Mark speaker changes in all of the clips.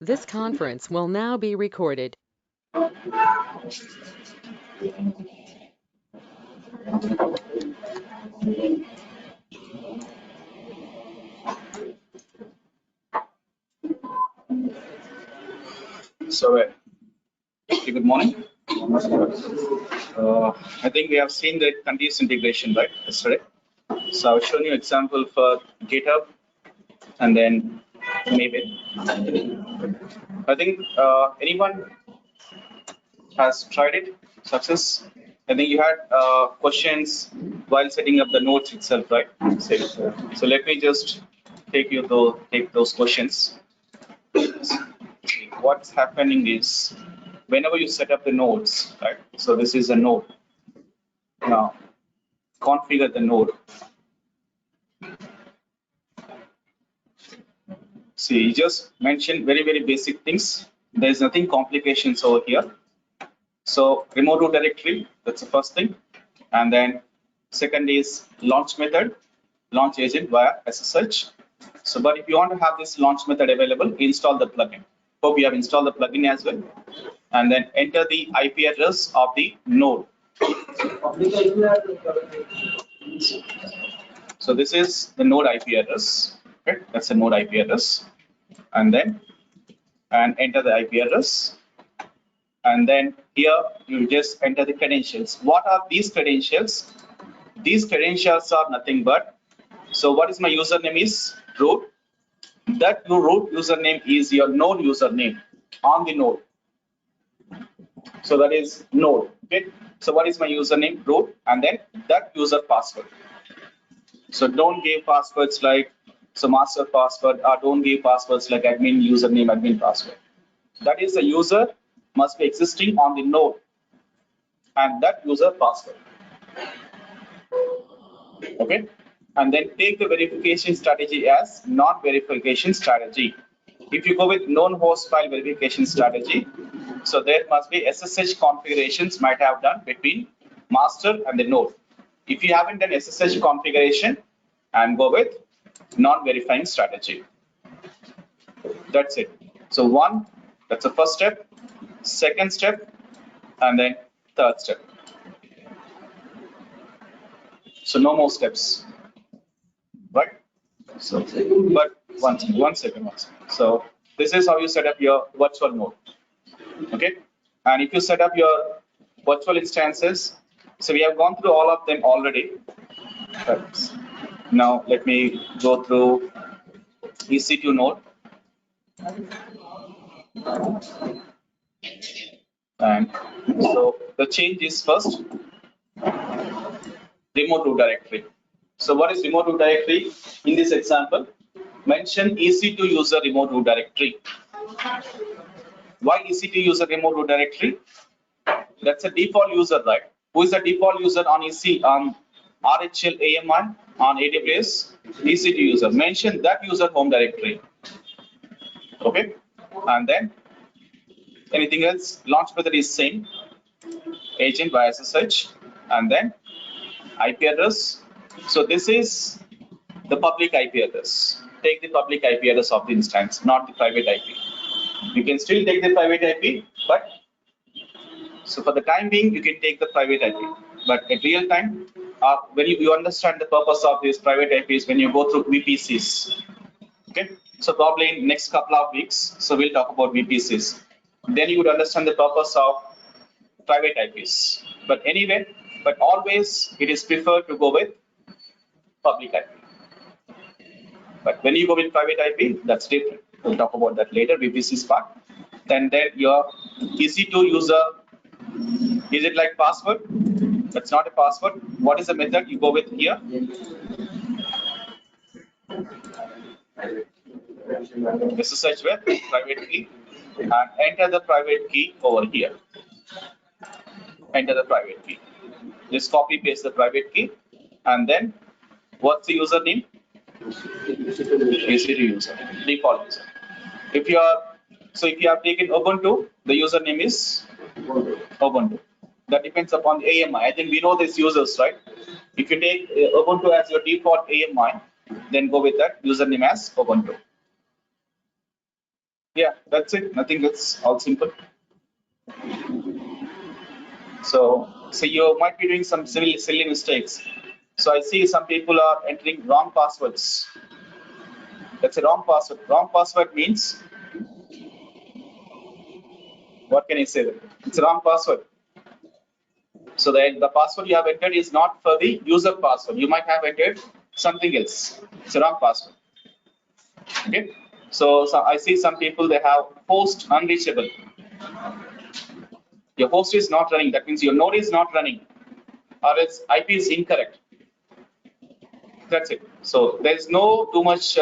Speaker 1: This conference will now be recorded.
Speaker 2: So, good morning. I think we have seen the continuous integration, right, yesterday. So I've shown you example for GitHub and then maybe. I think anyone has tried it, success. I think you had questions while setting up the notes itself, right? So let me just take those questions. What's happening is whenever you set up the nodes, right? So this is a node. Now configure the node. See, you just mentioned very basic things. There is nothing complications over here. So remote root directory, that's the first thing. And then second is launch method, launch agent via SSH. So, but if you want to have this launch method available, install the plugin. Hope you have installed the plugin as well. And then enter the IP address of the node. So this is the node IP address. Okay, that's a node IP address. And enter the IP address. And then here you just enter the credentials. What are these credentials? These credentials are nothing but, so what is my username is root. That your root username is your node username on the node. So that is node. Okay. So what is my username? Root, and then that user password. So don't give passwords like master password, or don't give passwords like admin username, admin password. That is the user must be existing on the node and that user password. Okay. And then take the verification strategy as non-verification strategy. If you go with known host file verification strategy, so there must be SSH configurations might have done between master and the node. If you haven't done SSH configuration, and go with non-verifying strategy. That's it. So one, that's the first step, second step, and then third step. So no more steps, right? So, but one second. So this is how you set up your virtual node. Okay, and if you set up your virtual instances, so we have gone through all of them already. Now let me go through EC2 node. And so the change is first remote root directory. So what is remote root directory? In this example, mention EC2 user remote root directory. Why EC2 user remote root directory? That's a default user, right? Who is the default user on RHL AMI on AWS? EC2 user. Mention that user home directory. Okay, and then anything else? Launch method is same. Agent via SSH, and then IP address. So this is the public IP address. Take the public IP address of the instance, not the private IP. You can still take the private IP, but so for the time being, you can take the private IP. But at real time, when you understand the purpose of these private IPs, when you go through VPCs. Okay, so probably in next couple of weeks, so we'll talk about VPCs. Then you would understand the purpose of private IPs. But anyway, but always it is preferred to go with public IP. But when you go with private IP, that's different. We'll talk about that later, VPCs part. Then there your EC2 user, is it like password? That's not a password. What is the method you go with here? SSH with private key, and enter the private key over here. Enter the private key. Just copy paste the private key, and then what's the username? EC2 user, default user. If you have taken Ubuntu, the username is Ubuntu. That depends upon the AMI. I think we know these users, right? If you take Ubuntu as your default AMI, then go with that username as Ubuntu. Yeah, that's it. Nothing else. All simple. So you might be doing some silly mistakes. So I see some people are entering wrong passwords. That's a wrong password. Wrong password means, what can I say? It's a wrong password. So the password you have entered is not for the user password. You might have entered something else. It's a wrong password. Okay. So I see some people, they have host unreachable. Your host is not running. That means your node is not running, or its IP is incorrect. That's it. So there's no too much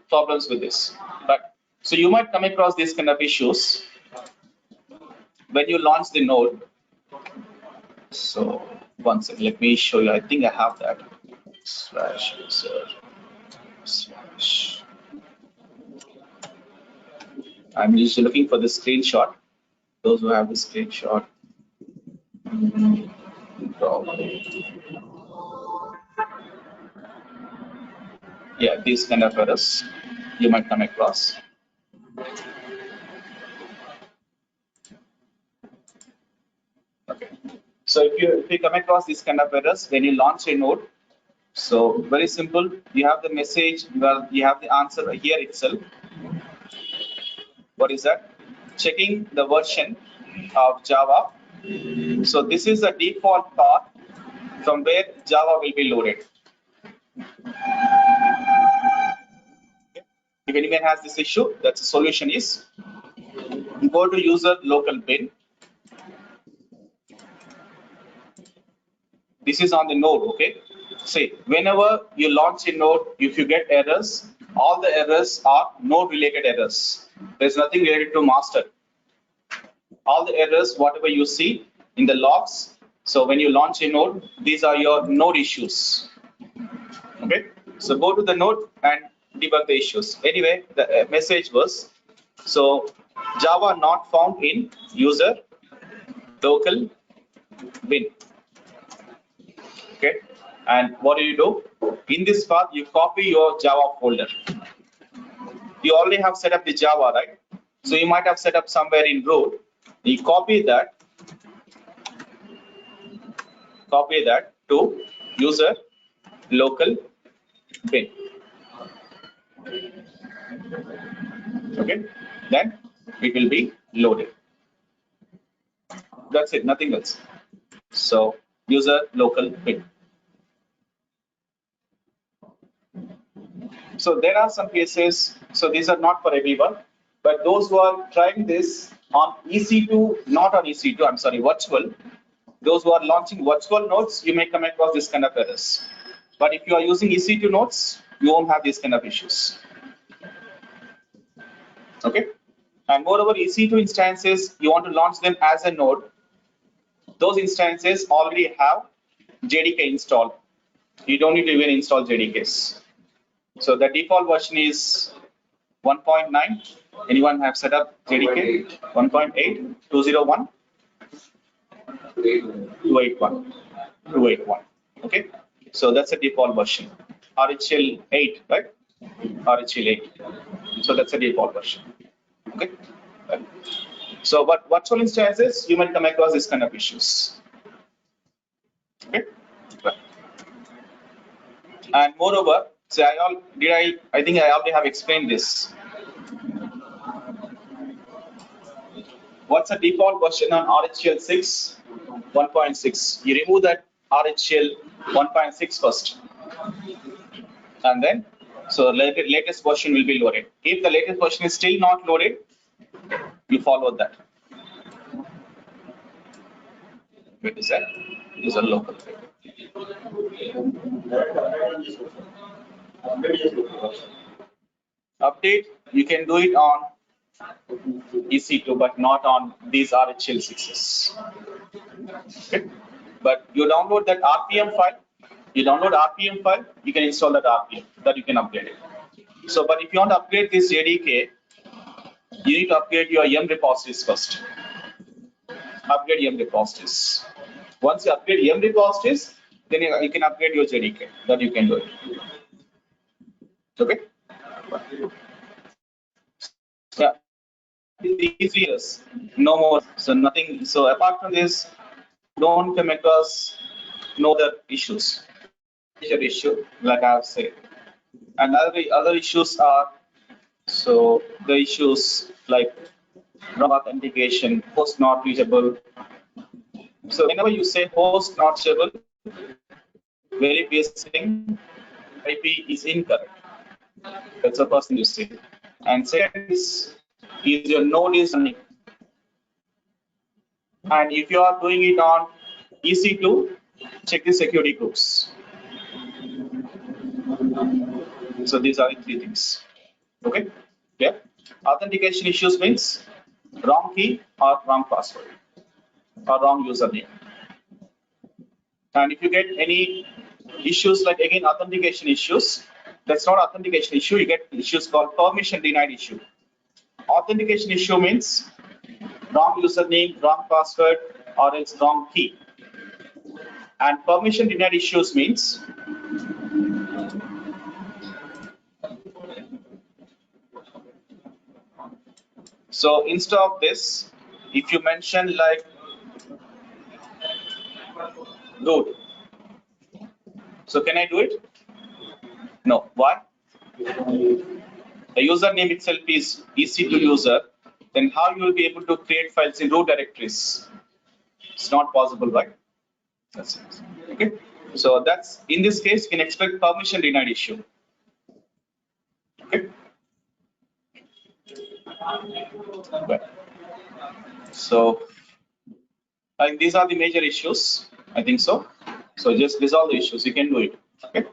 Speaker 2: problems with this. But so you might come across these kind of issues when you launch the node. So one second, let me show you. I think I have that. Slash user slash. I'm just looking for the screenshot. Those who have the screenshot, probably. Yeah, these kind of errors you might come across. Okay. So if you come across these kind of errors when you launch a node, so very simple. You have the message. Well, you have the answer here itself. What is that? Checking the version of Java. So this is the default path from where Java will be loaded. If anyone has this issue, that's the solution is go to user local bin. This is on the node, okay? See, whenever you launch a node, if you get errors, all the errors are node related errors. There's nothing related to master. All the errors, whatever you see in the logs. So when you launch a node, these are your node issues. Okay, so go to the node and debug the issues. Anyway, the message was, so Java not found in user local bin. Okay, and what do? In this path, you copy your Java folder. You already have set up the Java, right? So you might have set up somewhere in root. You copy that to user local bin. Okay, then it will be loaded. That's it, nothing else. So user local bin. So there are some cases. So these are not for everyone, but those who are trying this on EC2, not on EC2, I'm sorry, virtual. Those who are launching virtual nodes, you may come across this kind of errors. But if you are using EC2 nodes, you won't have these kind of issues. Okay. And moreover, EC2 instances, you want to launch them as a node. Those instances already have JDK installed. You don't need to even install JDKs. So the default version is 1.9. Anyone have set up JDK? 1.8, 201, 281, 281. Okay. So that's the default version. RHL 8, right? RHL 8. So that's the default version. Okay. So, but virtual instances, you might come across this kind of issues. Okay. And moreover, so I think I already have explained this. What's the default version on RHL 6? 1.6. You remove that RHL 1.6 first, and then so latest version will be loaded. If the latest version is still not loaded, you follow that. Wait, is that? Is a local. Update, you can do it on EC2, but not on these RHL 6s. Okay. But you download that RPM file. You download RPM file. You can install that RPM. That you can upgrade it. So, but if you want to upgrade this JDK, you need to upgrade your yum repositories first. Upgrade yum repositories. Once you upgrade yum repositories, then you can upgrade your JDK. That you can do it. Okay. Yeah. These years, no more. So nothing. So apart from this, don't come across no other issues. Major issue, like I've said. And other issues are, so the issues like wrong authentication, host not reachable. So whenever you say host not reachable, very basic thing, IP is incorrect. That's the first thing you say. And second is your node is running. And if you are doing it on EC2, check the security groups. So these are the three things. Okay? Yeah. Authentication issues means wrong key or wrong password or wrong username. And if you get any issues like again authentication issues, that's not authentication issue. You get issues called permission denied issue. Authentication issue means wrong username, wrong password, or else wrong key. And permission denied issues means so instead of this, if you mention like root, so can I do it? No. Why? The username itself is EC2 user. Then how you will be able to create files in root directories? It's not possible, right? That's it. Okay. So that's in this case, you can expect permission denied issue. Okay. Right. So I think these are the major issues. I think so. So just resolve the issues. You can do it. Okay.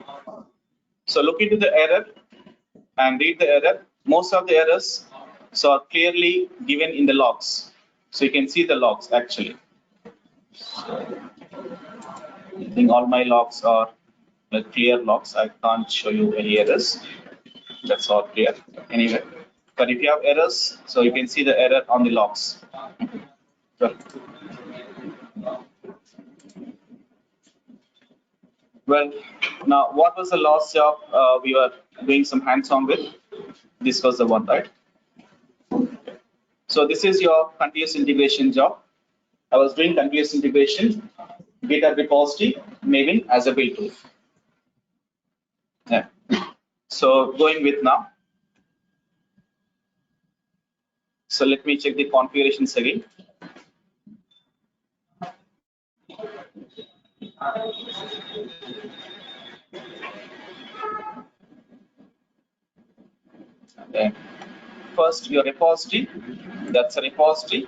Speaker 2: So look into the error and read the error. Most of the errors so are clearly given in the logs. So you can see the logs actually. So I think all my logs are like clear logs. I can't show you any errors. That's all clear. Anyway, but if you have errors, so you can see the error on the logs. Well, well, now what was the last job we were doing some hands-on with? This was the one, right? So this is your continuous integration job. I was doing continuous integration, GitHub repository, Maven as a build tool. Yeah. So going with now. So let me check the configurations again. And first your repository, that's a repository,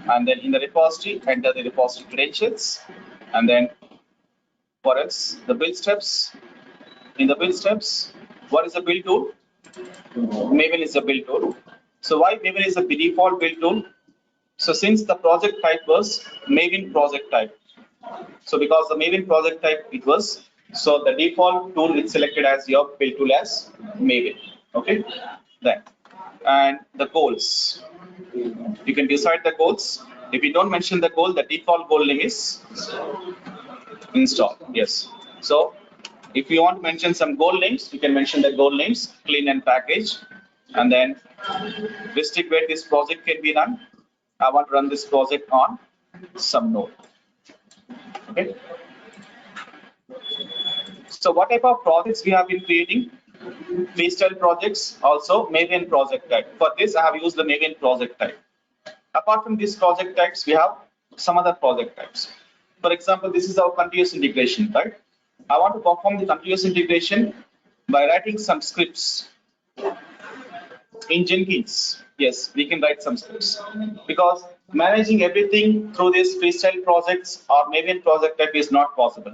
Speaker 2: and then in the repository enter the repository credentials, and then for else the build steps. In the build steps, what is the build tool? Maven is a build tool. So why Maven is the default build tool? So since the project type was Maven project type, so because the Maven project type it was, so the default tool is selected as your build tool as Maven. Okay, then and the goals. You can decide the goals. If you don't mention the goal, the default goal name is install. Yes. So if you want to mention some goal names, you can mention the goal names, clean and package, and then restrict where this project can be run. I want to run this project on some node. Okay. So what type of projects we have been creating? Freestyle projects, also Maven project type. For this, I have used the Maven project type. Apart from these project types, we have some other project types. For example, this is our continuous integration, right? I want to perform the continuous integration by writing some scripts in Jenkins. Yes, we can write some scripts because managing everything through these freestyle projects or Maven project type is not possible.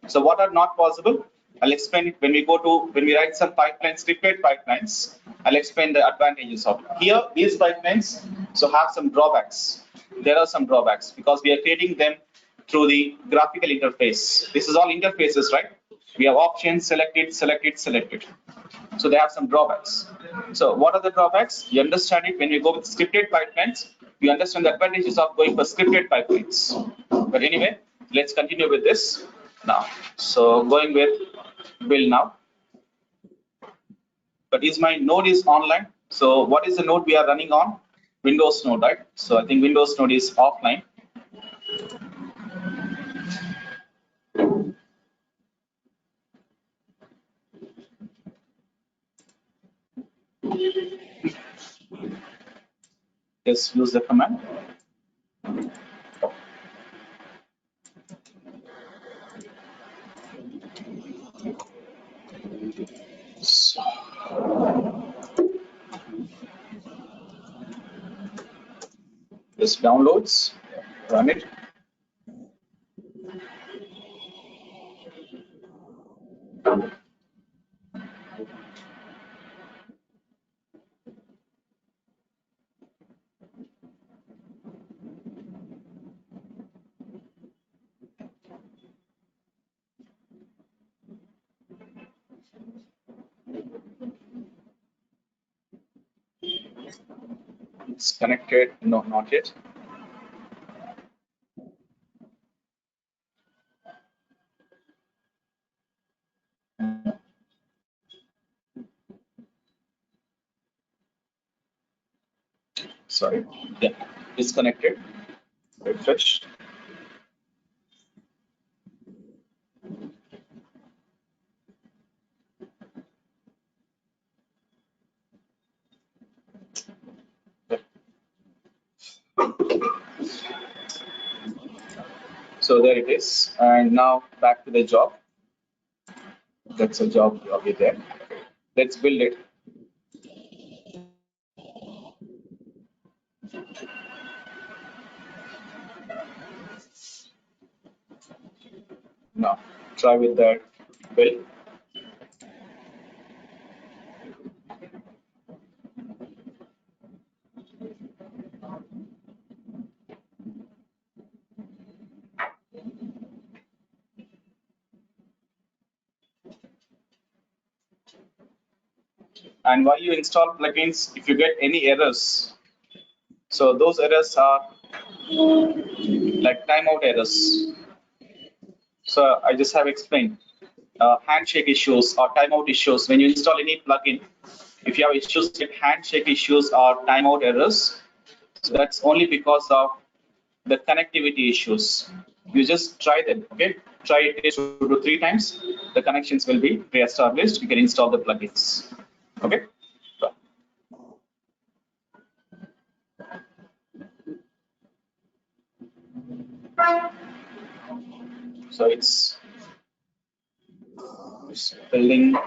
Speaker 2: So what are not possible? I'll explain it when we write some pipelines, scripted pipelines. I'll explain the advantages of it. Here, these pipelines so have some drawbacks. There are some drawbacks because we are creating them through the graphical interface. This is all interfaces, right? We have options, selected, selected, selected. So they have some drawbacks. So what are the drawbacks? You understand it when we go with scripted pipelines. You understand the advantages of going for scripted pipelines. But anyway, let's continue with this now. So going with build now. But is my node is online? So what is the node we are running on? Windows node, right? So I think Windows node is offline. Just use the command. So, this downloads, run it. It's connected. No, not yet. Sorry. Yeah, disconnected. Refresh. So there it is. And now back to the job. That's a job over there. Let's build it. Now try with that build. And while you install plugins, if you get any errors, so those errors are like timeout errors. So I just have explained handshake issues or timeout issues. When you install any plugin, if you have issues like handshake issues or timeout errors, so that's only because of the connectivity issues. You just try that, okay? Try it 2 to 3 times. The connections will be re-established. You can install the plugins, okay? So it's building.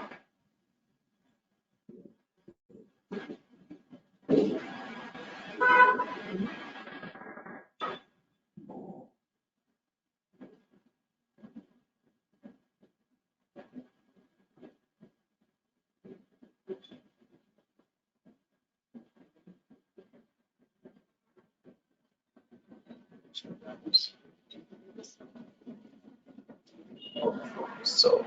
Speaker 2: So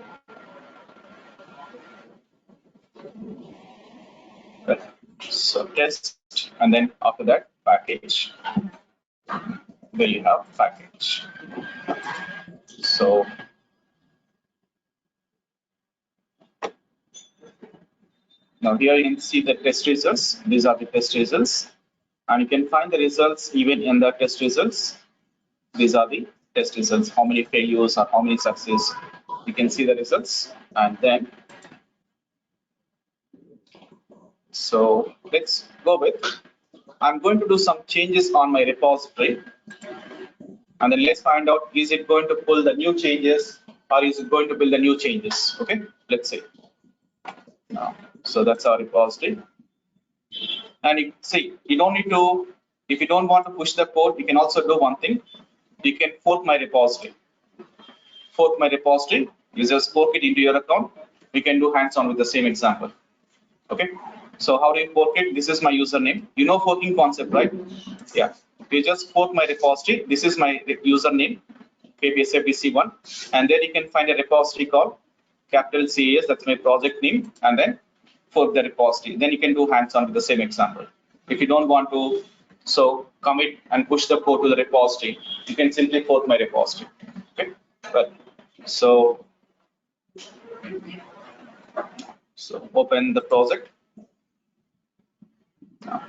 Speaker 2: so test, and then after that package. There you have package. So now here you can see the test results. These are the test results, and you can find the results even in the test results. These are the test results. How many failures or how many success? You can see the results, and then so let's go with. I'm going to do some changes on my repository, and then let's find out, is it going to pull the new changes or is it going to build the new changes? Okay, let's see. So that's our repository. And you see, you don't need to, if you don't want to push the code, you can also do one thing. You can fork my repository. Fork my repository, you just fork it into your account. We can do hands-on with the same example. Okay, so how do you fork it? This is my username. You know forking concept, right? Yeah, you just fork my repository. This is my username, KPSFDC1, and then you can find a repository called capital CAS, that's my project name, and then fork the repository. Then you can do hands-on with the same example. If you don't want to, so commit and push the code to the repository, you can simply fork my repository. Okay, but so open the project.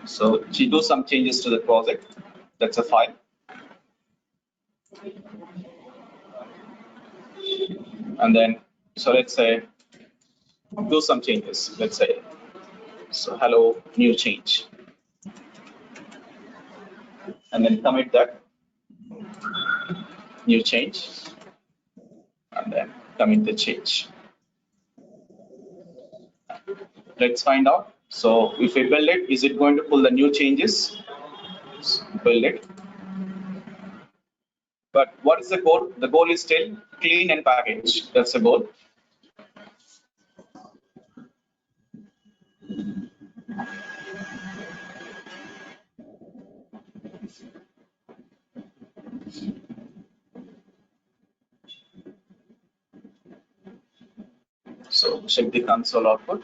Speaker 2: So she do some changes to the project. That's a file. And then, so let's say, do some changes. Let's say, so hello, new change. And then commit that new change. And then commit the change. Let's find out. So if we build it, is it going to pull the new changes? Build it. But what is the goal? The goal is still clean and package. That's the goal. So check the console output.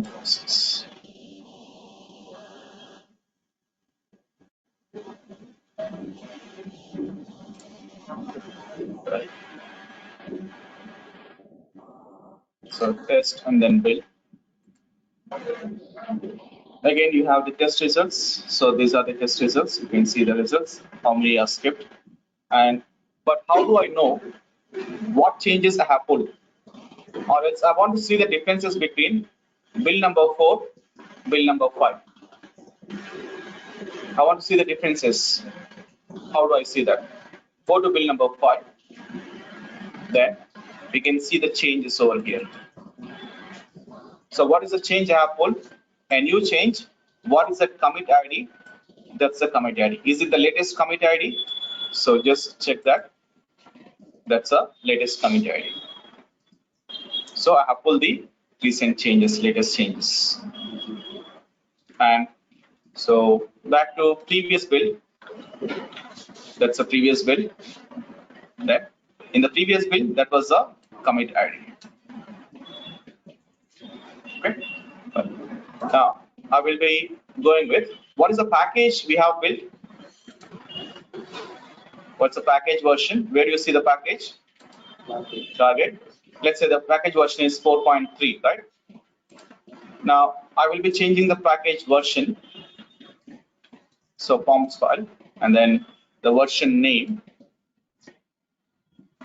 Speaker 2: Process. Right. So test and then build. Again, you have the test results. So these are the test results. You can see the results, how many are skipped. And but how do I know what changes I have pulled? Or else I want to see the differences between bill number 4, bill number 5. I want to see the differences. How do I see that? Go to bill number 5. Then we can see the changes over here. So what is the change I have pulled? A new change. What is the commit ID? That's the commit ID. Is it the latest commit ID? So just check that. That's a latest commit ID. So I have pulled the recent changes, latest changes. And so back to previous build. That's a previous build. Then in the previous build, that was the commit ID. Okay. Now I will be going with what is the package we have built. What's the package version? Where do you see the package? Target. Let's say the package version is 4.3, right? Now I will be changing the package version. So forms file and then the version name.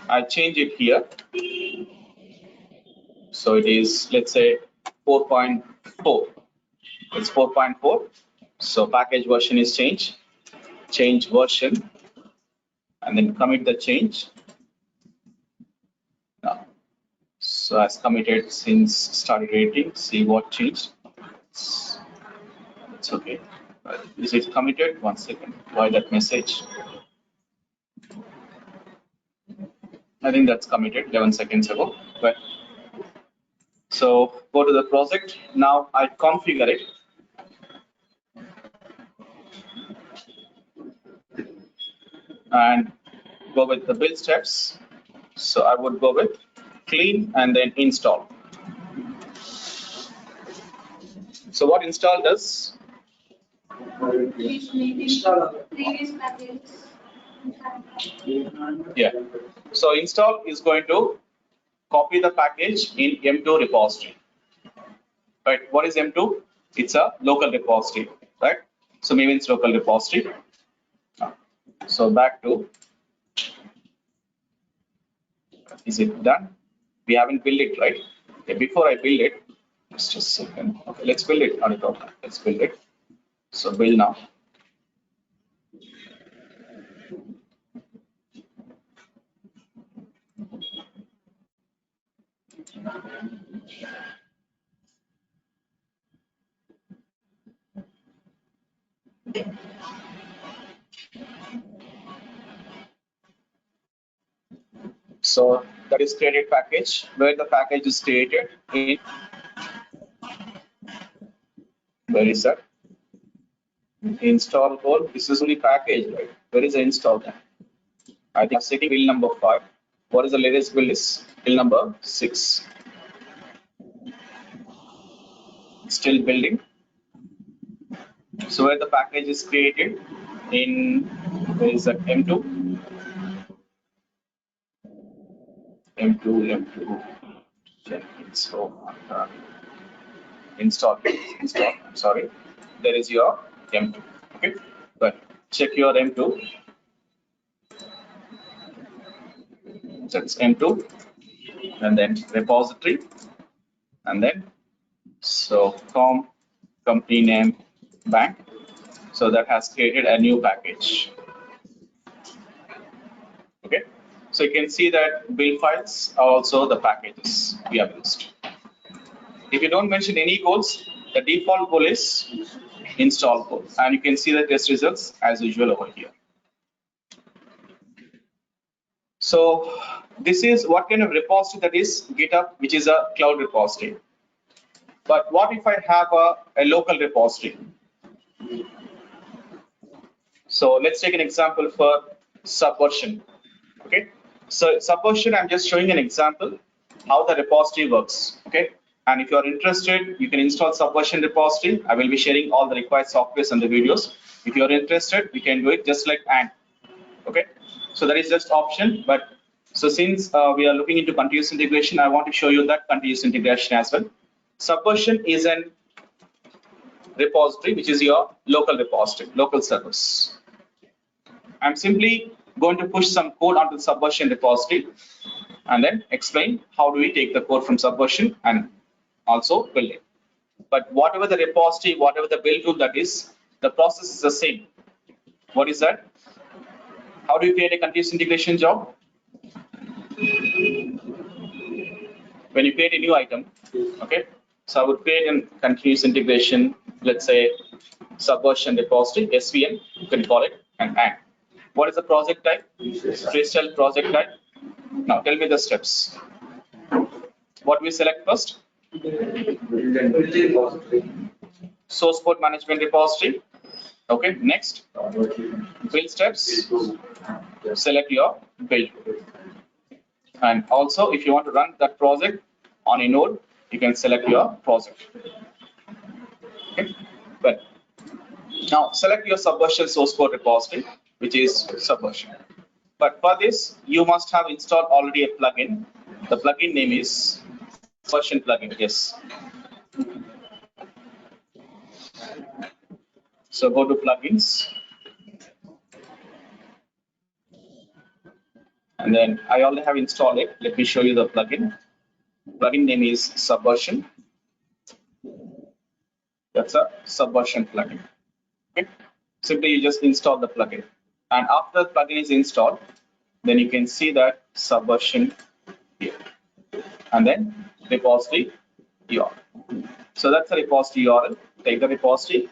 Speaker 2: I change it here. So it is, let's say 4.4. It's 4.4. So package version is changed. Change version and then commit the change. Now, so as committed since started rating, see what changed. It's okay. Is it committed? 1 second. Why that message? I think that's committed 11 seconds ago. But so go to the project. Now I configure it. And go with the build steps. So I would go with clean and then install. So what install does? Yeah. So install is going to copy the package in M2 repository. Right. What is M2? It's a local repository. Right. So maybe it's local repository. So back to, is it done? We haven't built it, right? Okay, before I build it, just a second. Okay, let's build it on the top. Let's build it. So build now. So that is created package, where the package is created in, where is that? Install goal. This is only package, right? Where is the install? I think setting build number 5. What is the latest build is? Build number 6. Still building. So where the package is created in, where is that? M2. m2 Jenkins. Install. I'm sorry. There is your m2. Okay, but check your m2. That's m2, and then repository, and then so company name bank. So that has created a new package. Okay, so you can see that build files are also the packages we have used. If you don't mention any codes, the default code is install code, and you can see the test results as usual over here. So this is what kind of repository that is GitHub, which is a cloud repository. But what if I have a local repository? So let's take an example for Subversion. Okay, so Subversion, I'm just showing an example how the repository works. Okay, and if you're interested, you can install Subversion repository. I will be sharing all the required softwares and the videos. If you're interested, we can do it just like and. Okay, so that is just option. But so since we are looking into continuous integration, I want to show you that continuous integration as well. Subversion is an repository which is your local repository, local service. I'm simply going to push some code onto the Subversion repository and then explain how do we take the code from Subversion and also build it. But whatever the repository, whatever the build tool that is, the process is the same. What is that? How do you create a continuous integration job? When you create a new item, okay, so I would create a continuous integration, let's say Subversion repository, SVN, you can call it, and add. What is the project type? Crystal project type. Now tell me the steps. What we select first? Source code management repository. Okay, next, build steps. Select your build. And also, if you want to run that project on a node, you can select your project. Okay, but now select your Subversion source code repository, which is Subversion. But for this, you must have installed already a plugin. The plugin name is Subversion plugin. Yes. So go to plugins. And then I already have installed it. Let me show you the plugin. Plugin name is Subversion. That's a Subversion plugin. Okay. Simply you just install the plugin. And after the plugin is installed, then you can see that Subversion here. And then repository URL. So that's the repository URL. Take the repository.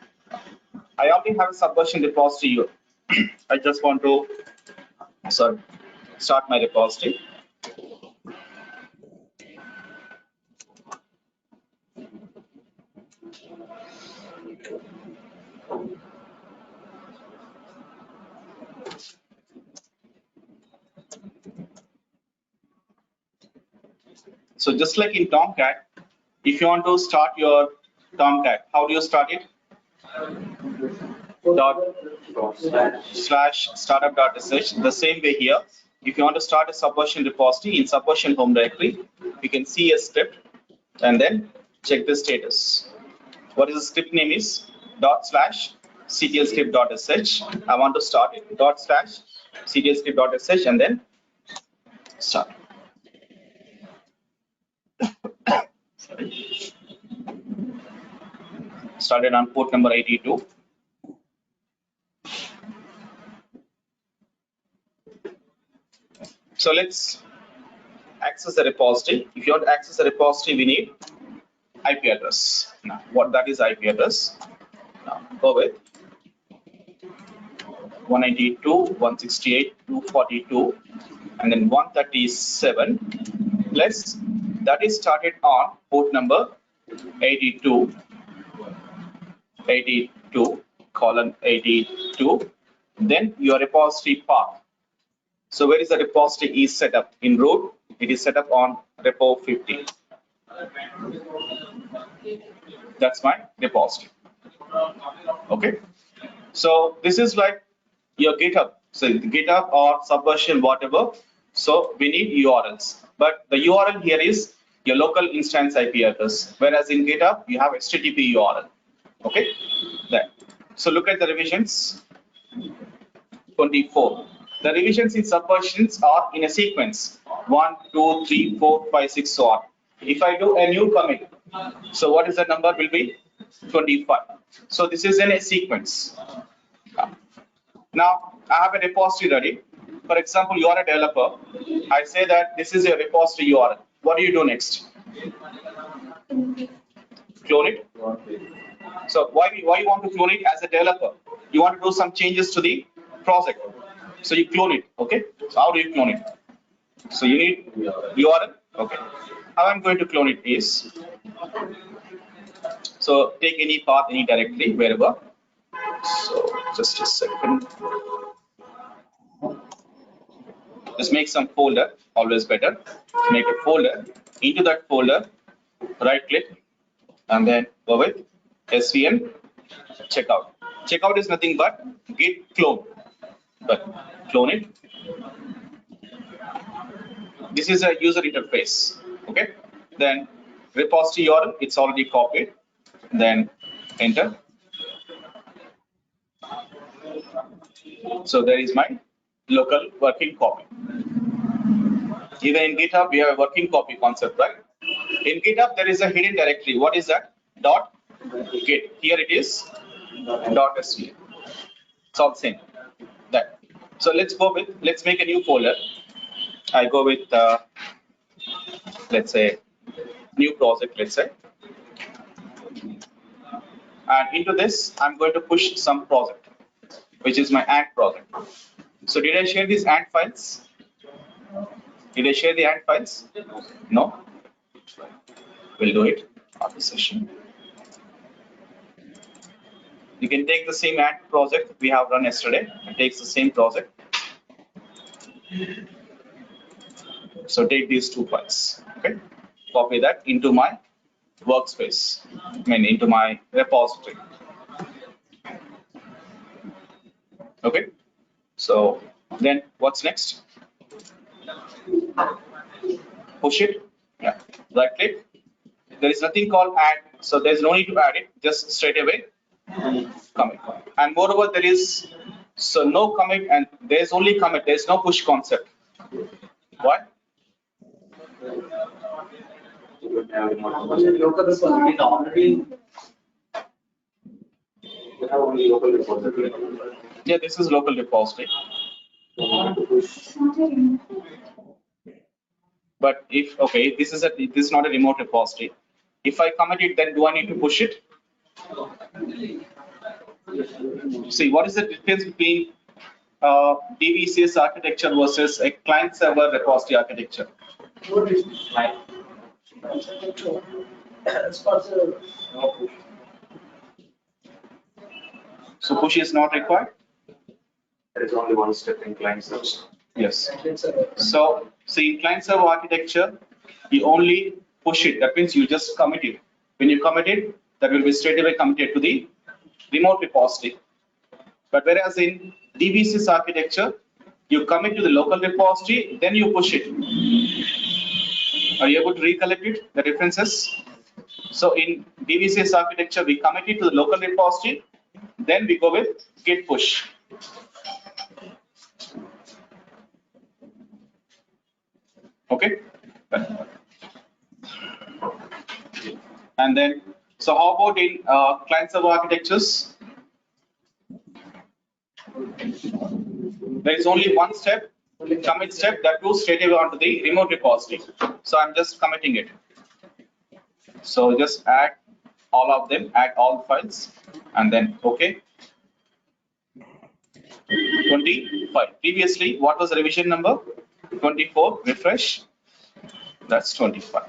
Speaker 2: I already have a Subversion repository URL. I just want to start my repository. So just like in Tomcat, if you want to start your Tomcat, how do you start it? /startup.sh. The same way here. If you want to start a Subversion repository in Subversion home directory, you can see a script and then check the status. What is the script name is ./ctlscript.sh. I want to start it ./ctlscript.sh and then start. Started on port number 82. So let's access the repository. If you want to access the repository, we need IP address. Now, what that is IP address? Now, go with 192.168.242 and then 137 plus that is started on port number 82 colon 82, then your repository path. So where is the repository is set up? In root, it is set up on repo 50. That's my repository. Okay. So this is like your GitHub. So GitHub or Subversion, whatever. So we need URLs. but the URL here is your local instance IP address, whereas in GitHub you have HTTP URL. Okay, there. So look at the revisions. 24. The revisions in subversions are in a sequence 1, 2, 3, 4, 5, 6, so on. If I do a new commit, so what is the number will be 25. So this is in a sequence. Now I have a repository ready. For example, you are a developer. I say that this is your repository URL. What do you do next? Clone it. So why you want to clone it as a developer? You want to do some changes to the project. So you clone it. Okay. So how do you clone it? So you need URL. Okay. How I'm going to clone it is, so take any path, any directory, wherever. So just a second. Just make some folder, always better. Make a folder. Into that folder, right click, and then go with svn checkout. Checkout is nothing but git clone. But clone it. This is a user interface. Okay. Then repository URL, it's already copied. Then enter. So there is my local working copy. Even in GitHub, we have a working copy concept, right? In GitHub, there is a hidden directory. What is that? Dot git. Here it is dot svn. It's all the same. That. So let's make a new folder. I go with, let's say, new project, let's say. And into this, I'm going to push some project, which is my ant project. So did I share these ant files? Did I share the ant files? No. We'll do it after session. You can take the same ant project we have run yesterday. It takes the same project. So take these two files. Okay. Copy that into my workspace. Into my repository. Okay. So then what's next? Push it. Yeah. Right click. There is nothing called add, so there's no need to add it. Just straight away commit. And moreover, there is no commit, and there's only commit. There's no push concept. Why? Yeah, this is local repository. But if this is not a remote repository. If I commit it, then do I need to push it? See, what is the difference between DVCS architecture versus a client-server repository architecture? So push is not required?
Speaker 3: There is only one step in client server.
Speaker 2: Yes. So see, in client-server architecture, you only push it. That means you just commit it. When you commit it, that will be straight away committed to the remote repository. But whereas in DVCS architecture, you commit to the local repository, then you push it. Are you able to recollect it, the differences? So in DVCS architecture, we commit it to the local repository, then we go with git push. Okay. And then, so how about in client-server architectures? There is only one step, commit step, that goes straight away onto the remote repository. So I'm just committing it. So just add all of them, add all files, and then OK. 25. Previously, what was the revision number? 24. Refresh. That's 25.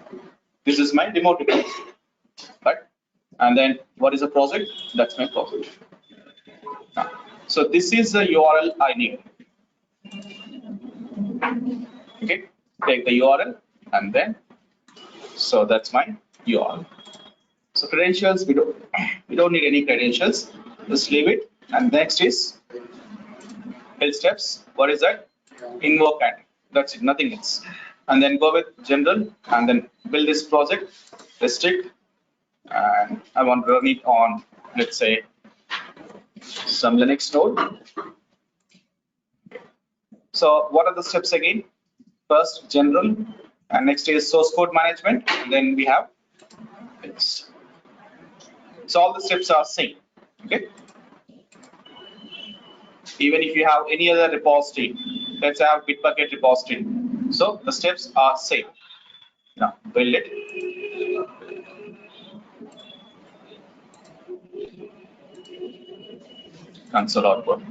Speaker 2: This is my remote repository. Right? And then what is the project? That's my project. So this is the URL I need. Okay, take the URL and then, so that's my URL. So credentials, we don't need any credentials. Just leave it. And next is build steps. What is that? Invoke and that's it, nothing else. and then go with general, and then build this project, restrict, and I want to run it on, let's say, some Linux node. So what are the steps again? First, general, and next is source code management. And then we have this. So all the steps are same. Okay. Even if you have any other repository, let's have Bitbucket repository. So the steps are same. Now build it. Console output.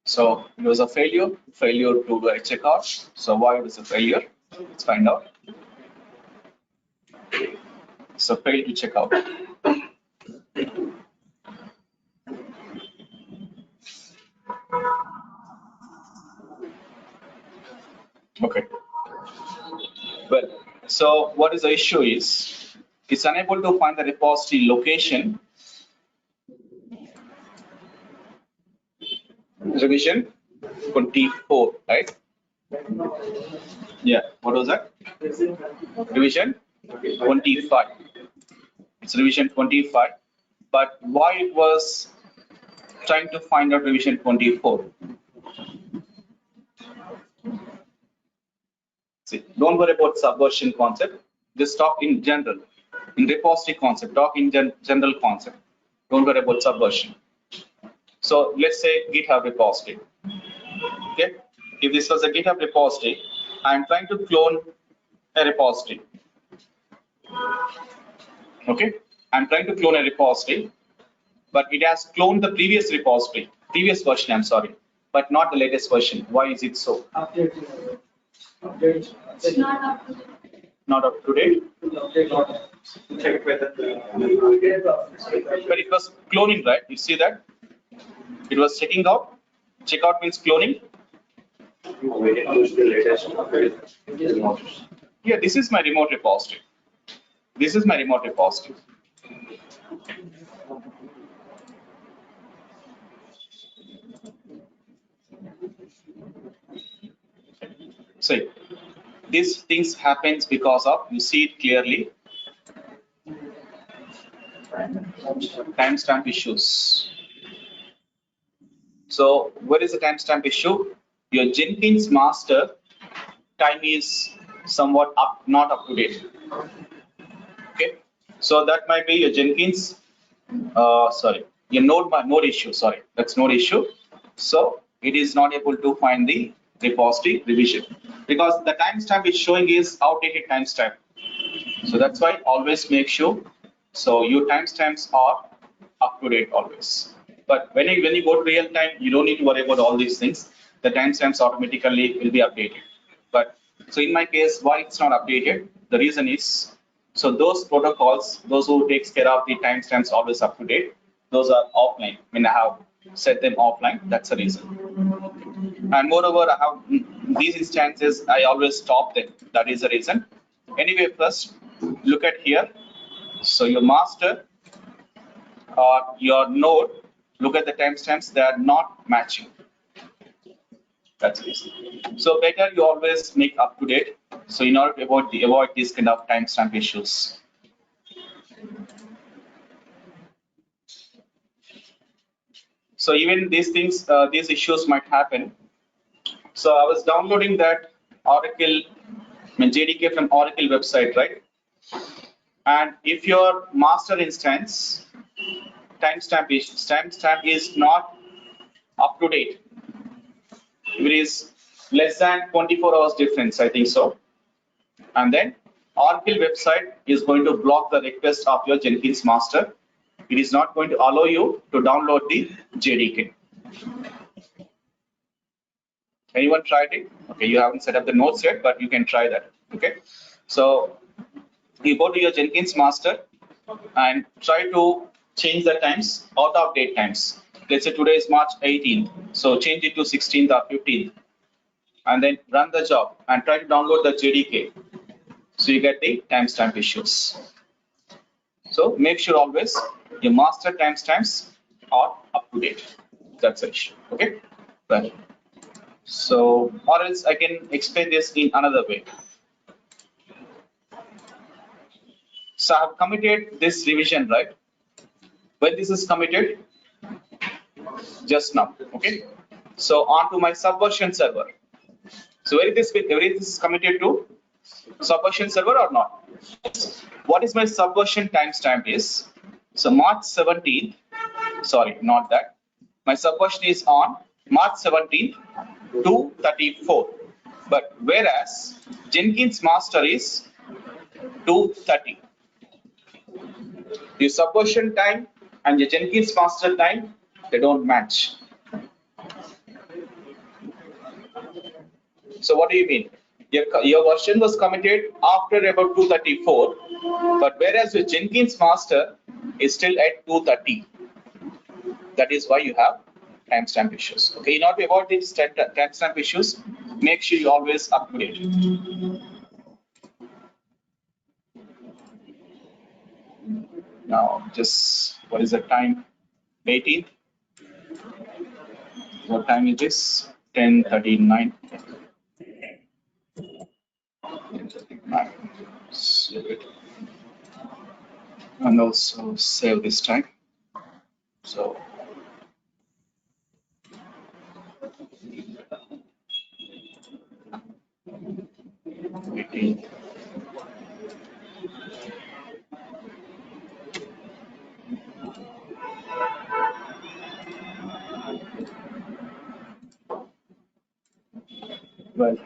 Speaker 2: So it was a failure to do a checkout. So why it was a failure? Let's find out. So failed to check out. Okay. Well, so what is the issue is it's unable to find the repository location. Revision 24, right? Yeah. What was that? Revision 25. It's revision 25. But why it was trying to find out revision 24? See, don't worry about subversion concept. Just talk in general. In repository concept, talk in general concept. Don't worry about subversion. So let's say GitHub repository. Okay. If this was a GitHub repository, I'm trying to clone a repository. Okay. I'm trying to clone a repository, but it has cloned the previous repository, previous version, I'm sorry, but not the latest version. Why is it so? Not up to date. But it was cloning, right? You see that? It was checking out. Checkout means cloning. Yeah, this is my remote repository. This is my remote repository. So these things happens because of, you see it clearly, timestamp issues. So what is the timestamp issue? Your Jenkins master time is somewhat not up to date. Okay, so that might be your Jenkins, your node issue. Sorry, that's node issue. So it is not able to find the repository revision because the timestamp is showing is outdated timestamp. So that's why always make sure so your timestamps are up to date always. But when you go to real time, you don't need to worry about all these things. The timestamps automatically will be updated. But so in my case, why it's not updated? The reason is so those protocols, those who takes care of the timestamps always up to date, those are offline. When I have set them offline, that's the reason. And moreover, I have these instances, I always stop them. That is the reason. Anyway, first look at here. So your master or your node, look at the timestamps, they are not matching. That's the reason. So better you always make up to date. So in order to avoid these kind of timestamp issues. So even these things, these issues might happen. So I was downloading that Oracle, JDK from Oracle website, right? And if your master instance timestamp is not up to date, if it is less than 24 hours difference, I think so. And then Oracle website is going to block the request of your Jenkins master. It is not going to allow you to download the JDK. Anyone tried it? Okay, you haven't set up the notes yet, but you can try that. Okay, so you go to your Jenkins master and try to change the times, out of date times. Let's say today is March 18th, so change it to 16th or 15th, and then run the job and try to download the JDK. So you get the timestamp issues. So make sure always your master timestamps are up to date. That's the issue. Okay. Right. So, or else I can explain this in another way. So I have committed this revision, right? When this is committed, just now. Okay. So on to my subversion server. So where this is committed to subversion server or not? What is my subversion timestamp is? So March 17th. Sorry, not that. My subversion is on March 17th, 2:34. But whereas Jenkins master is 2:30. The subversion time and the Jenkins master time, they don't match. So what do you mean? Your version was committed after about 2:34, but whereas your Jenkins master is still at 2:30. That is why you have timestamp issues. Okay, in order to avoid these timestamp issues, make sure you always update. Now, just what is the time? 18th. What time is this? 10:39. 10:39. Save it. And also save this time. So 18th. Well,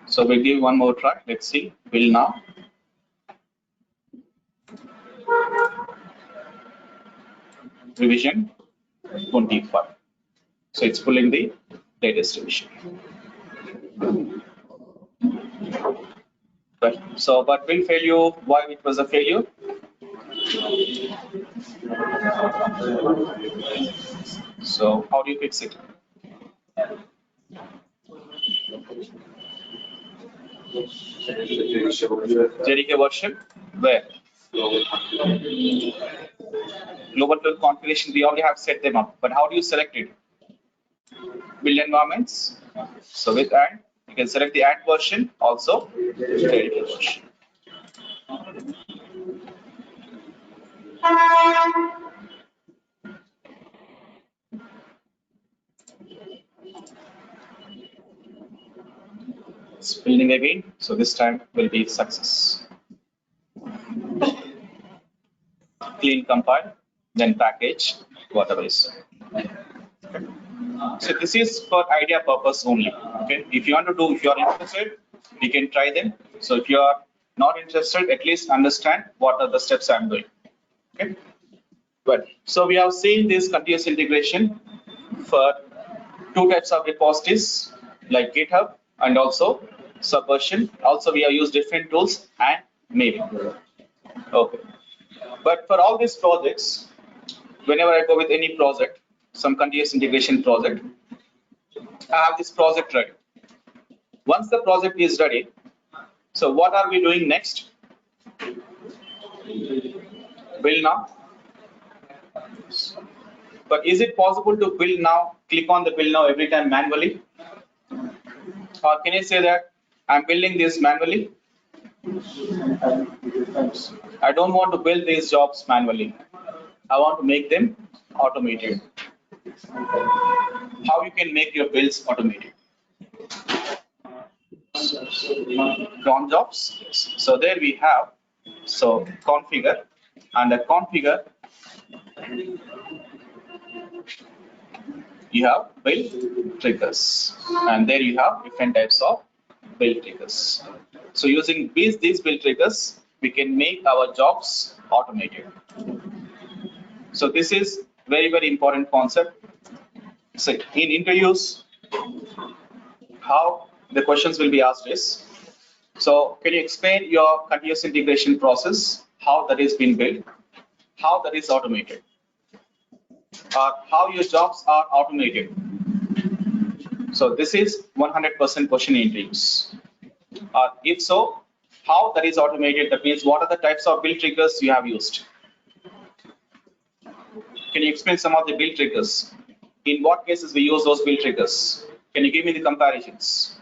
Speaker 2: so we'll give one more try. Let's see. Will now. Revision 25. So it's pulling the latest revision. Right. So, but will fail you. Why it was a failure? So how do you fix it? JDK version where? Global tool configuration, we already have set them up, but how do you select it? Build environments. So with add, you can select the add version, also JDK version. It's building again, so this time will be success. Clean compile, then package, whatever is. So this is for idea purpose only. Okay, if you want to do, if you are interested, you can try them. So if you are not interested, at least understand what are the steps I'm doing. Okay, but so we have seen this continuous integration for two types of repositories like GitHub and also Subversion. Also, we have used different tools and maybe. Okay, but for all these projects, whenever I go with any project, some continuous integration project, I have this project ready. Once the project is ready, so what are we doing next? Build now. But is it possible to build now, click on the build now every time manually? Or can I say that I'm building this manually? I don't want to build these jobs manually. I want to make them automated. How you can make your builds automated? Cron jobs. So there we have. So configure, and the configure you have build triggers, and there you have different types of build triggers. So using these build triggers, we can make our jobs automated. So this is very important concept. So in interviews, how the questions will be asked is, So can you explain your continuous integration process, how that is being built, how that is automated, or how your jobs are automated? So this is 100% question in interviews. If so, how that is automated? That means what are the types of build triggers you have used? Can you explain some of the build triggers? In what cases we use those build triggers? Can you give me the comparisons?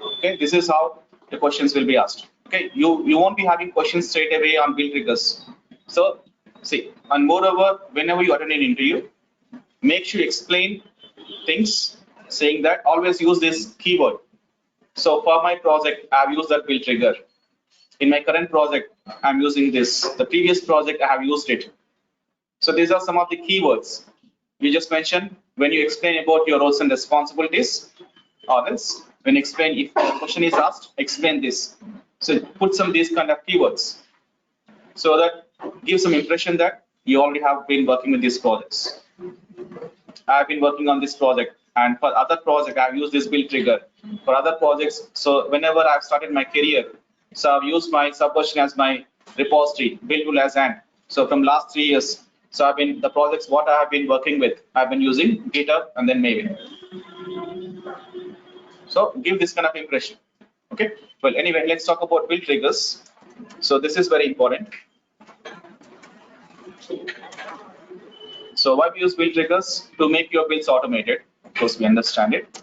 Speaker 2: Okay, this is how the questions will be asked. Okay, you won't be having questions straight away on build triggers. So see, and moreover, whenever you attend an interview, make sure you explain things saying that always use this keyword. So for my project, I've used that build trigger. In my current project, I'm using this. The previous project, I have used it. So these are some of the keywords you just mentioned when you explain about your roles and responsibilities. Or else, when you explain, if a question is asked, explain this. So put some of these kind of keywords so that gives some impression that you already have been working with these projects. I've been working on this project, and for other project, I've used this build trigger. For other projects, so whenever I've started my career, so I've used my Subversion as my repository, build tool as an. So from last 3 years, so I've been the projects what I have been working with, I've been using GitHub and then Maven. So give this kind of impression. Okay. Well, anyway, let's talk about build triggers. So this is very important. So why we use build triggers? To make your builds automated. Of course, we understand it.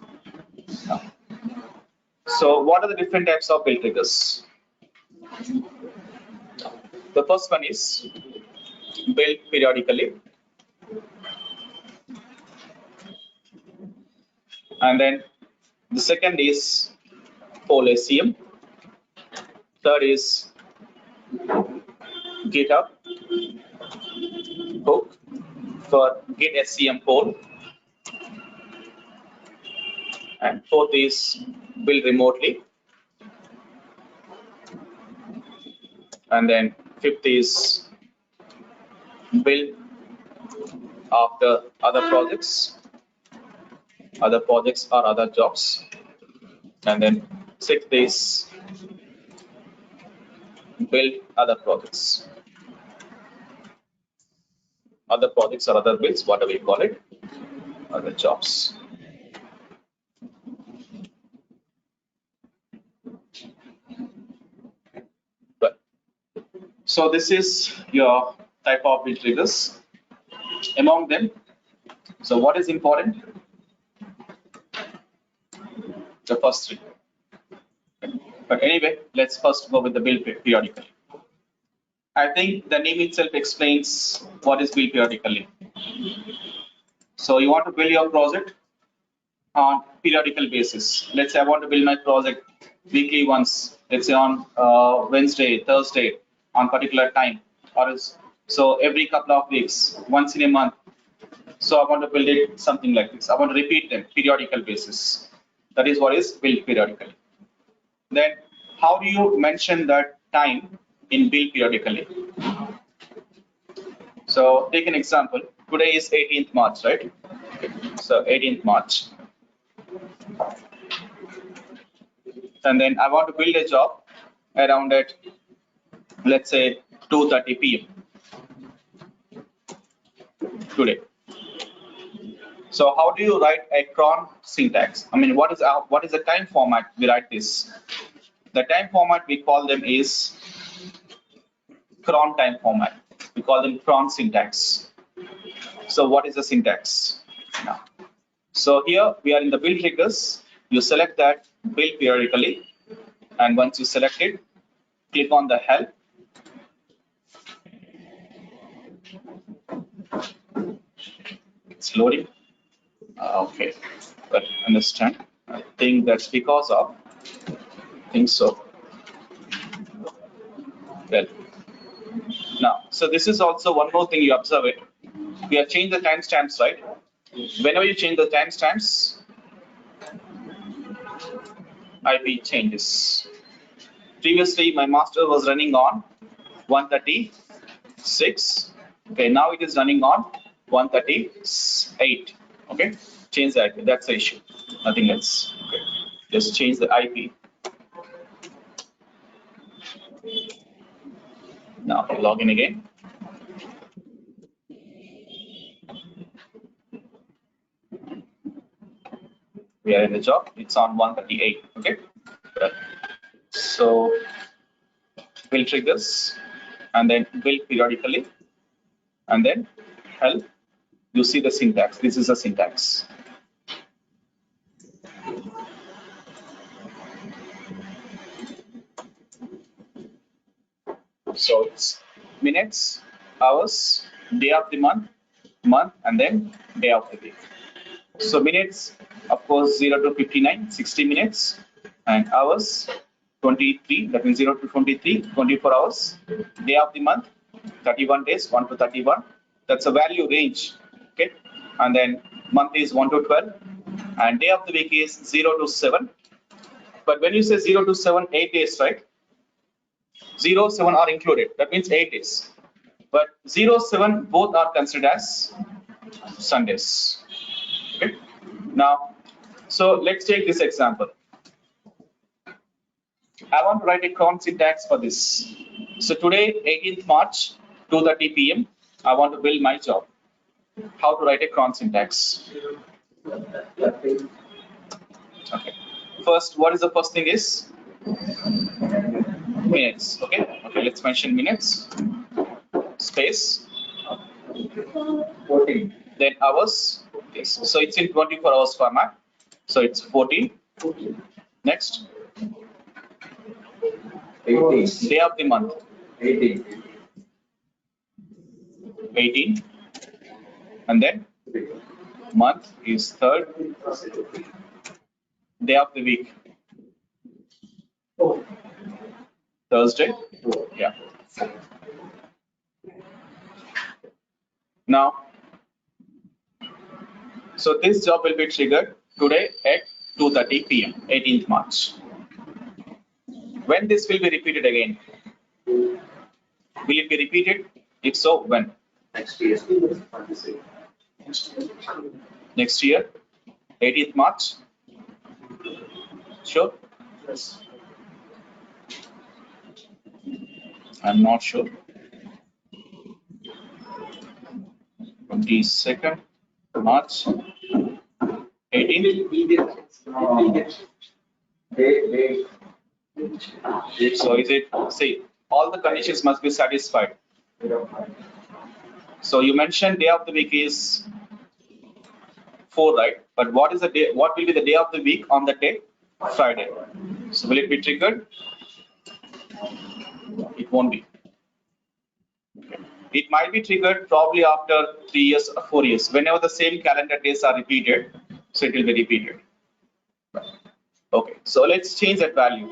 Speaker 2: So what are the different types of build triggers? The first one is build periodically. And then the second is poll SCM. Third is GitHub hook for Git SCM poll. And fourth is build remotely. And then fifth is build after other projects or other jobs. And then sixth is build other projects or other builds, whatever you call it, other jobs. But so this is your type of build triggers. Among them, so what is important? The first three. But anyway, let's first go with the build periodically. I think the name itself explains what is build periodically. So you want to build your project on periodical basis. Let's say I want to build my project weekly once. Let's say on Wednesday, Thursday, on particular time, or else, so every couple of weeks, once in a month. So I want to build it something like this. I want to repeat them periodical basis. That is what is build periodically. Then how do you mention that time in build periodically? So take an example. Today is 18th March, right? Okay. So 18th March. And then I want to build a job around at, let's say, 2:30 p.m. today. So how do you write a cron syntax? I mean, what is the time format we write this? The time format we call them is cron time format. We call them cron syntax. So what is the syntax? Now, so here we are in the build triggers. You select that build periodically, and once you select it, click on the help. It's loading. Okay, but understand. I think that's because of. I think so. Well, now, so this is also one more thing you observe it. We have changed the timestamps, right? Whenever you change the timestamps, IP changes. Previously, my master was running on 136. Okay, now it is running on 138. Okay, change the IP. That's the issue. Nothing else. Okay, just change the IP. Now log in again. We are in the job. It's on 138. Okay. So we'll trigger this and then build periodically and then help. You see the syntax. This is the syntax. So it's minutes, hours, day of the month, and then day of the week. So minutes, of course, 0 to 59, 60 minutes, and hours, 23, that means 0 to 23, 24 hours. Day of the month, 31 days, 1 to 31. That's a value range, okay? And then month is 1 to 12, and day of the week is 0 to 7. But when you say 0 to 7, 8 days, right? 0, 7 are included. That means 8 days. But 0, 7 both are considered as Sundays. Okay. Now, so let's take this example. I want to write a cron syntax for this. So today, 18th March, 2:30 p.m. I want to build my job. How to write a cron syntax? Okay. First, what is the first thing is? Minutes. Okay. Okay. Let's mention minutes. Space. 14. Then hours. Yes. So it's in 24 hours format. So it's 14. Next. 18. Day of the month. 18. 18. And then month is 3rd. Day of the week. Thursday. Yeah. Now, so this job will be triggered today at 2:30 p.m. 18th March. When this will be repeated again? Will it be repeated? If so, when?
Speaker 3: Next year.
Speaker 2: Next year, 18th March. Sure?
Speaker 3: Yes.
Speaker 2: I'm not sure. 22nd March. 18th. So is it? See, all the conditions must be satisfied. So you mentioned day of the week is 4, right? But what is the day? What will be the day of the week on that day? Friday. So will it be triggered? It won't be. It might be triggered probably after 3 years or 4 years. Whenever the same calendar days are repeated, so it will be repeated. Okay. So let's change that value.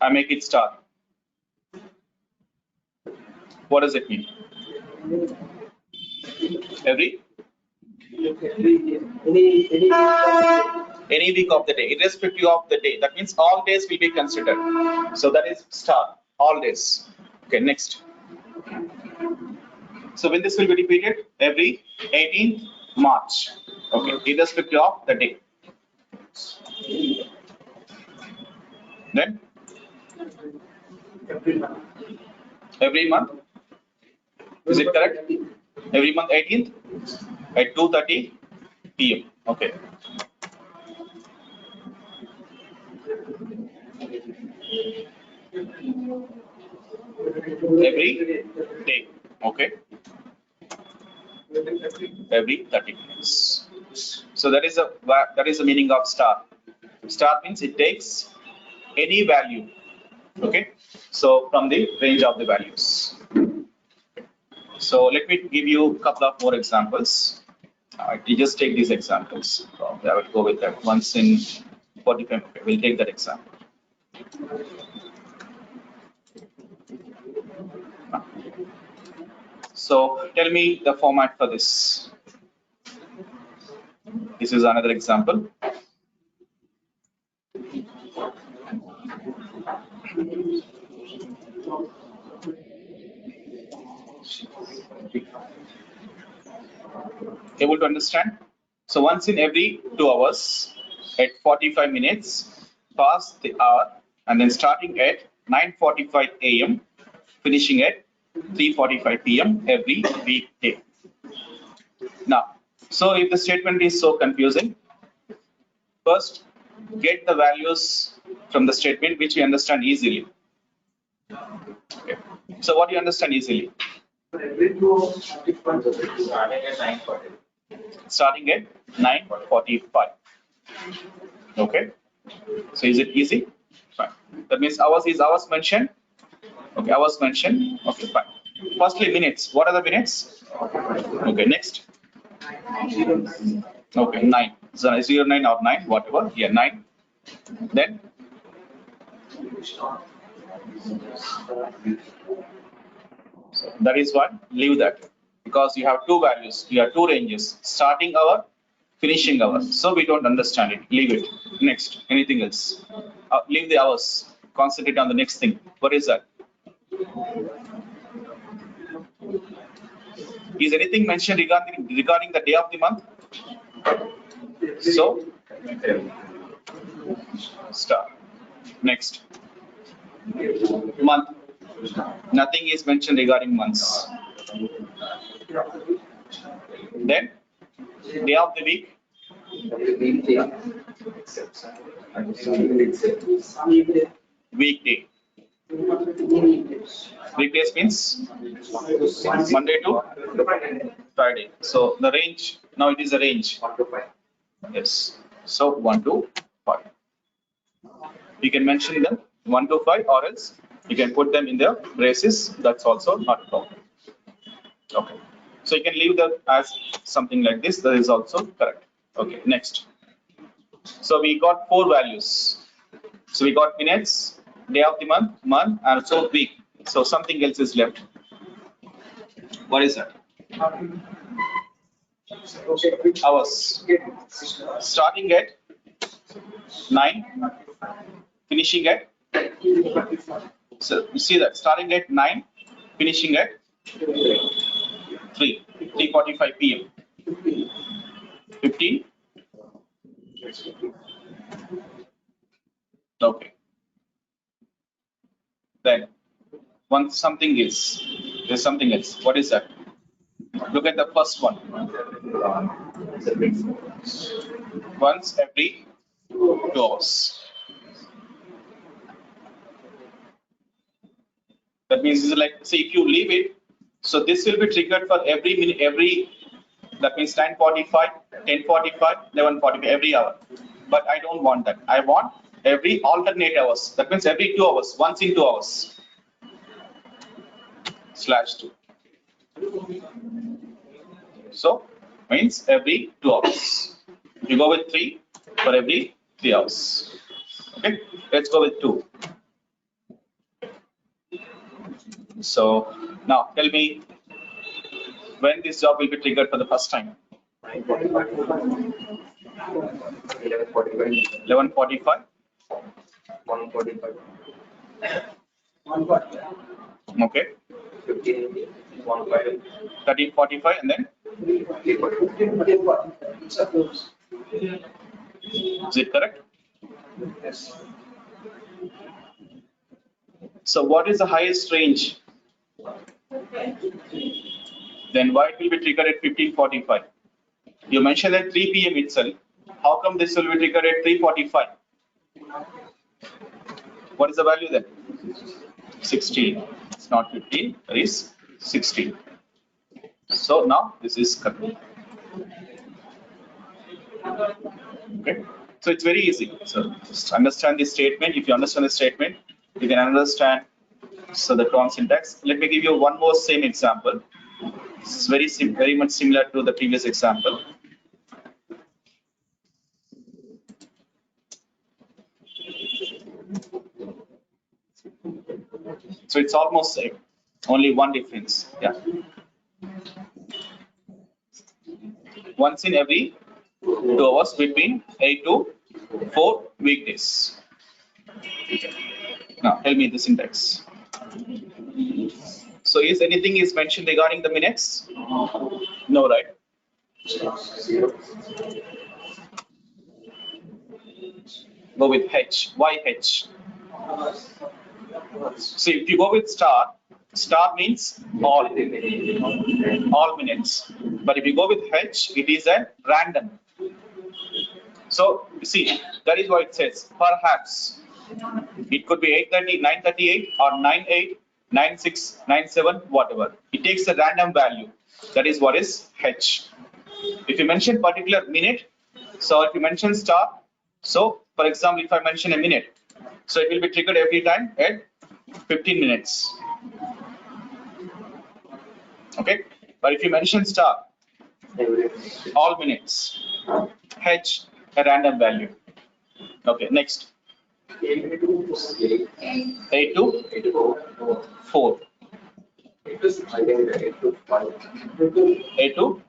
Speaker 2: I make it star. What does it mean? Every any week of the day, irrespective of the day. That means all days will be considered. So that is star, all days. Okay, next. So when this will be repeated? Every 18th March. Okay, irrespective of the day. Then every month. Is it correct? Every month 18th at 2:30 p.m. Okay. Every day. Okay. Every 30 minutes. So that is the meaning of star. Star means it takes any value. Okay. So from the range of the values. So let me give you a couple of more examples. You just take these examples. I will go with that once in 45. Okay, we'll take that example. So tell me the format for this. This is another example. Able to understand? So once in every 2 hours at 45 minutes, past the hour, and then starting at 9:45 a.m. finishing at 3:45 p.m. every weekday. Now, so if the statement is so confusing, first get the values from the statement which you understand easily. Okay. So what do you understand easily? Starting at 9:45. Okay. So is it easy? Fine. That means hours is hours mentioned. Okay, hours mentioned. Okay, fine. Firstly, minutes. What are the minutes? Okay, next. Okay, 9. So 0, 9 or 9, whatever. Yeah, 9. Then that is what. Leave that because you have two values. You have two ranges. Starting hour, finishing hour. So we don't understand it. Leave it. Next. Anything else? Leave the hours. Concentrate on the next thing. What is that? Is anything mentioned regarding the day of the month? So star. Next. Month. Nothing is mentioned regarding months. Then day of the week. Weekday. Weekdays means Monday to Friday. So the range, now it is a range. Yes. So 1 to 5. You can mention them 1 to 5 or else you can put them in the braces. That's also not a problem. Okay. So you can leave them as something like this. That is also correct. Okay. Next. So we got 4 values. So we got minutes, day of the month, and also week. So something else is left. What is that? Hours. Starting at 9, finishing at. So you see that starting at 9, finishing at 3:45 p.m. 15. Okay. Then once something is, there's something else. What is that? Look at the first one. Once every 2 hours. That means it's like, say, if you leave it, so this will be triggered for every minute, that means 9:45, 10:45, 11:45, every hour. But I don't want that. I want every alternate hours. That means every 2 hours, once in 2 hours. /2. So means every 2 hours. You go with 3 for every 3 hours. Okay, let's go with 2. So now tell me when this job will be triggered for the first time. 11:45.
Speaker 3: 145.
Speaker 2: Okay. 13:45 and then is it correct?
Speaker 3: Yes.
Speaker 2: So what is the highest range? Then why it will be triggered at 15:45? You mentioned at 3 p.m. itself. How come this will be triggered at 3:45? What is the value then? 16. It's not 15. It is 16. So now this is correct. Okay. So it's very easy. So just understand this statement. If you understand the statement, you can understand the wrong syntax. Let me give you one more same example. This is very much similar to the previous example. So it's almost same. Only one difference. Yeah. Once in every 2 hours between 8 to 4 weekdays. Now tell me the syntax. So is anything is mentioned regarding the minutes? No, right? Go with H. Why H? See, if you go with star, star means all minutes. But if you go with H, it is a random. So you see, that is what it says. Perhaps it could be 8:30, 9:38, or 9:08, 9:06, 9:07, whatever. It takes a random value. That is what is H. If you mention particular minute, so if you mention star, so for example, if I mention a minute, so it will be triggered every time at 15 minutes. Okay, but if you mention star, all minutes, H, a random value. Okay, next. 8 to 4. 8 to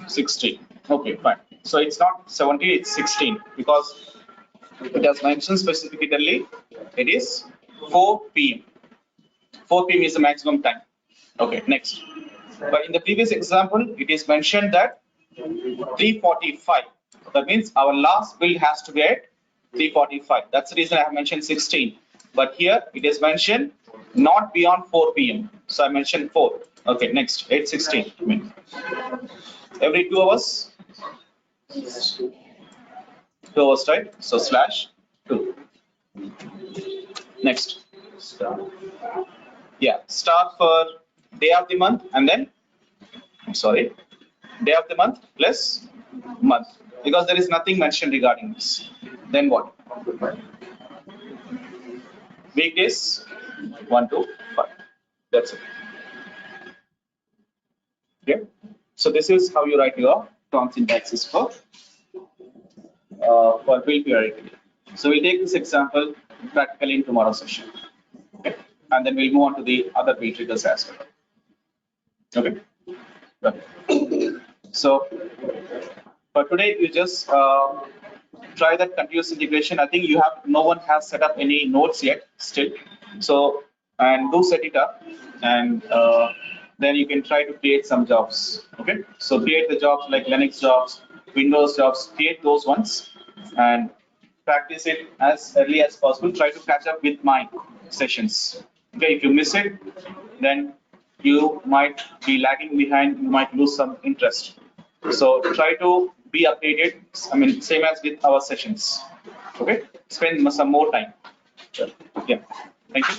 Speaker 2: 16. Okay, fine. So it's not 17, it's 16 because it has mentioned specifically it is 4 p.m. 4 p.m. is the maximum time. Okay, next. But in the previous example, it is mentioned that 3:45. That means our last build has to be at 3:45. That's the reason I have mentioned 16. But here it is mentioned not beyond 4 p.m. So I mentioned 4. Okay, next 8:16. I mean, every 2 hours, 2 hours, right? So slash 2. Next. Yeah, start for day of the month and then, I'm sorry, day of the month plus month, because there is nothing mentioned regarding this. Then what? Weekdays 1 to 5. That's it. Okay. So this is how you write your term syntaxes for build periodically. So we'll take this example practically in tomorrow's session. Okay. And then we'll move on to the other build triggers as well. Okay. Good. So for today, you just try that continuous integration. I think you have, no one has set up any nodes yet still. So, and do set it up, and then you can try to create some jobs. Okay. So create the jobs like Linux jobs, Windows jobs, create those ones and practice it as early as possible. Try to catch up with my sessions. Okay. If you miss it, then you might be lagging behind, you might lose some interest. So try to be updated. I mean, same as with our sessions. Okay, spend some more time. Yeah, thank you.